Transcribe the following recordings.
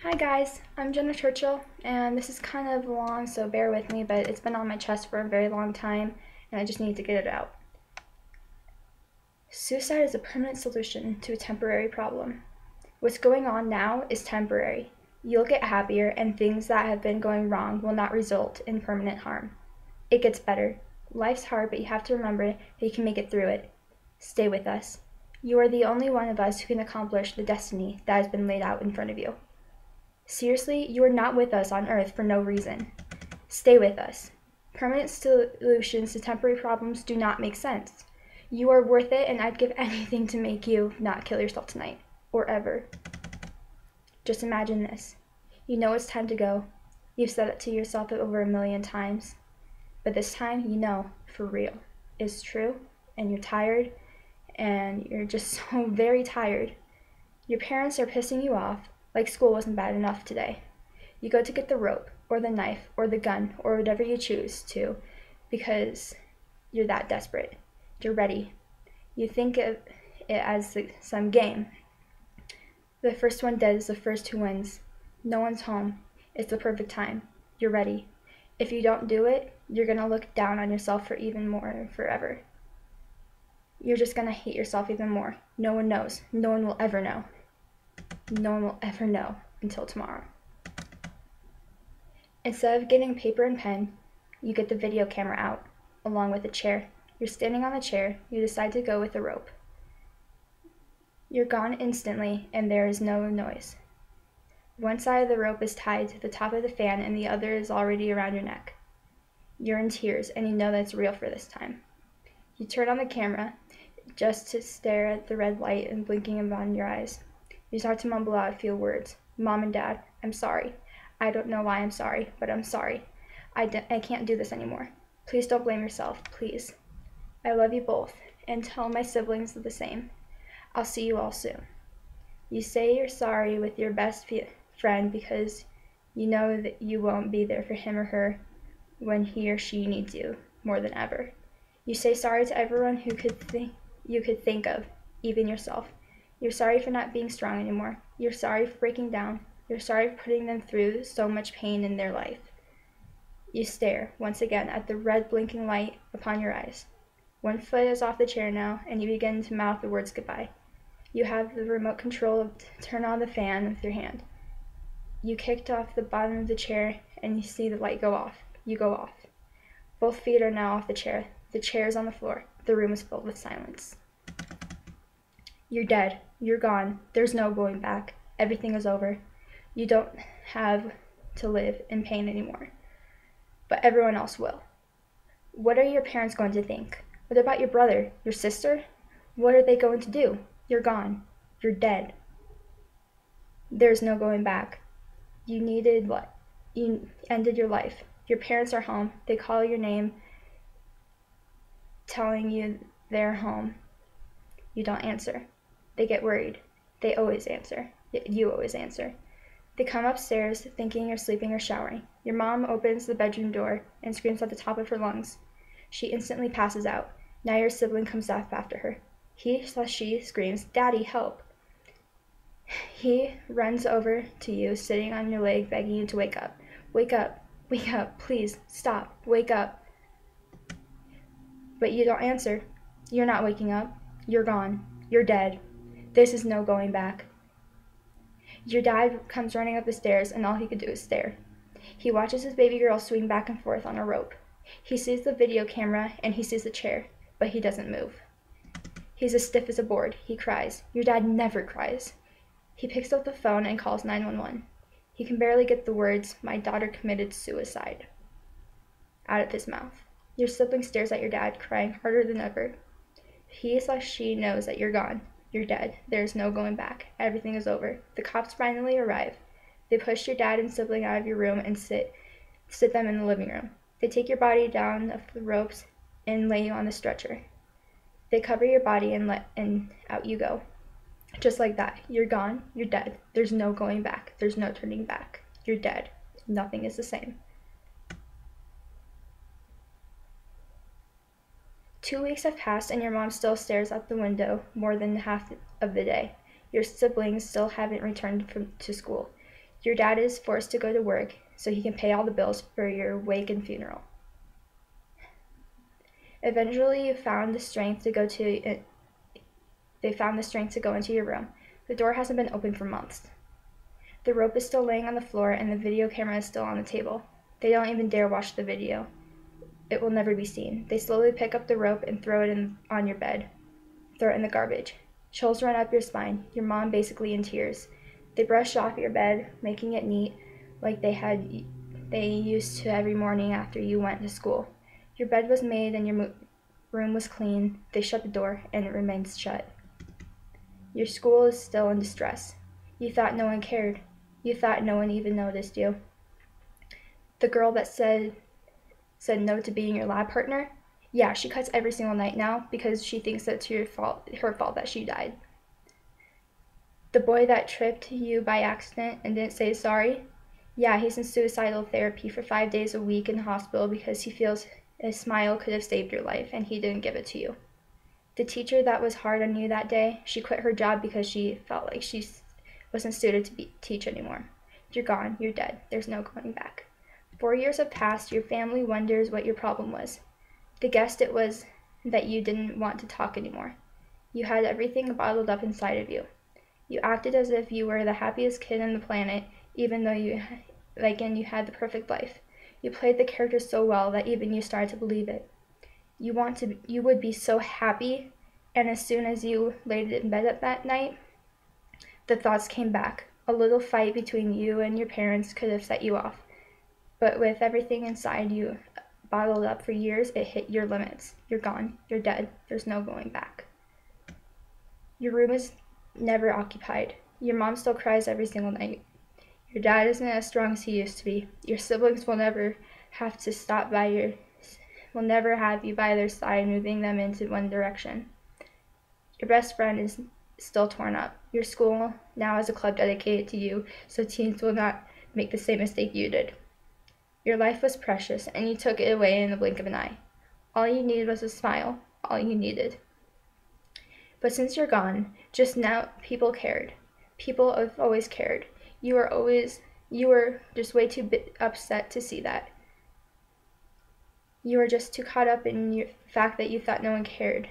Hi guys, I'm Jenna Churchill, and this is kind of long, so bear with me, but it's been on my chest for a very long time, and I just need to get it out. Suicide is a permanent solution to a temporary problem. What's going on now is temporary. You'll get happier, and things that have been going wrong will not result in permanent harm. It gets better. Life's hard, but you have to remember that you can make it through it. Stay with us. You are the only one of us who can accomplish the destiny that has been laid out in front of you. Seriously, you are not with us on Earth for no reason. Stay with us. Permanent solutions to temporary problems do not make sense. You are worth it, and I'd give anything to make you not kill yourself tonight, or ever. Just imagine this. You know it's time to go. You've said it to yourself over 1,000,000 times. But this time, you know, for real. It's true, and you're tired, and you're just so very tired. Your parents are pissing you off, like school wasn't bad enough today. You go to get the rope, or the knife, or the gun, or whatever you choose to, because you're that desperate. You're ready. You think of it as some game. The first one dead is the first who wins. No one's home. It's the perfect time. You're ready. If you don't do it, you're gonna look down on yourself for even more forever. You're just gonna hate yourself even more. No one knows. No one will ever know. No one will ever know until tomorrow. Instead of getting paper and pen, you get the video camera out, along with a chair. You're standing on the chair, you decide to go with the rope. You're gone instantly, and there is no noise. One side of the rope is tied to the top of the fan, and the other is already around your neck. You're in tears, and you know that it's real for this time. You turn on the camera, just to stare at the red light and blinking around your eyes. You start to mumble out a few words. Mom and Dad, I'm sorry. I don't know why I'm sorry, but I'm sorry. I can't do this anymore. Please don't blame yourself, please. I love you both, and tell my siblings the same. I'll see you all soon. You say you're sorry with your best friend because you know that you won't be there for him or her when he or she needs you more than ever. You say sorry to everyone who you could think of, even yourself. You're sorry for not being strong anymore. You're sorry for breaking down. You're sorry for putting them through so much pain in their life. You stare, once again, at the red blinking light upon your eyes. One foot is off the chair now, and you begin to mouth the words goodbye. You have the remote control to turn on the fan with your hand. You kicked off the bottom of the chair, and you see the light go off. You go off. Both feet are now off the chair. The chair is on the floor. The room is filled with silence. You're dead. You're gone. There's no going back. Everything is over. You don't have to live in pain anymore. But everyone else will. What are your parents going to think? What about your brother? Your sister? What are they going to do? You're gone. You're dead. There's no going back. You ended your life. Your parents are home. They call your name, telling you they're home. You don't answer. They get worried. They always answer. You always answer. They come upstairs thinking you're sleeping or showering. Your mom opens the bedroom door and screams at the top of her lungs. She instantly passes out. Now your sibling comes up after her. She screams, "Daddy, help!" He runs over to you, sitting on your leg, begging you to wake up. Wake up. Wake up. Please, stop. Wake up. But you don't answer. You're not waking up. You're gone. You're dead. This is no going back. Your dad comes running up the stairs, and all he could do is stare. He watches his baby girl swing back and forth on a rope. He sees the video camera, and he sees the chair, but he doesn't move. He's as stiff as a board. He cries. Your dad never cries. He picks up the phone and calls 911. He can barely get the words, "My daughter committed suicide," out of his mouth. Your sibling stares at your dad, crying harder than ever. She knows that you're gone. You're dead. There's no going back. Everything is over. The cops finally arrive. They push your dad and sibling out of your room and sit them in the living room. They take your body down off the ropes and lay you on the stretcher. They cover your body and out you go. Just like that. You're gone. You're dead. There's no going back. There's no turning back. You're dead. Nothing is the same. 2 weeks have passed, and your mom still stares out the window more than half of the day. Your siblings still haven't returned to school. Your dad is forced to go to work so he can pay all the bills for your wake and funeral. Eventually, they found the strength to go into your room. The door hasn't been opened for months. The rope is still laying on the floor and the video camera is still on the table. They don't even dare watch the video. It will never be seen. They slowly pick up the rope and throw it on your bed. Throw it in the garbage. Chills run up your spine, your mom basically in tears. They brush off your bed, making it neat like they used to every morning after you went to school. Your bed was made and your room was clean. They shut the door and it remains shut. Your school is still in distress. You thought no one cared. You thought no one even noticed you. The girl that said no to being your lab partner, yeah, she cuts every single night now because she thinks it's her fault that she died. The boy that tripped you by accident and didn't say sorry, yeah, he's in suicidal therapy for 5 days a week in the hospital because he feels a smile could have saved your life and he didn't give it to you. The teacher that was hard on you that day, she quit her job because she felt like she wasn't suited to teach anymore. You're gone. You're dead. There's no going back. 4 years have passed. Your family wonders what your problem was. They guessed it was that you didn't want to talk anymore. You had everything bottled up inside of you. You acted as if you were the happiest kid on the planet, even though you had the perfect life. You played the character so well that even you started to believe it. You would be so happy, and as soon as you laid in bed at that night, the thoughts came back. A little fight between you and your parents could have set you off. But with everything inside you bottled up for years, it hit your limits. You're gone. You're dead. There's no going back. Your room is never occupied. Your mom still cries every single night. Your dad isn't as strong as he used to be. Your siblings will never have you by their side, moving them into one direction. Your best friend is still torn up. Your school now has a club dedicated to you, so teens will not make the same mistake you did. Your life was precious, and you took it away in the blink of an eye. All you needed was a smile. All you needed. But since you're gone, just now people cared. People have always cared. You were just way too upset to see that. You were just too caught up in the fact that you thought no one cared.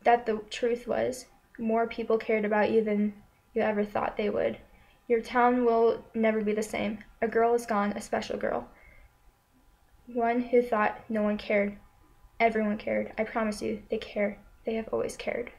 That the truth was, more people cared about you than you ever thought they would. Your town will never be the same. A girl is gone, a special girl. One who thought no one cared. Everyone cared. I promise you, they care. They have always cared.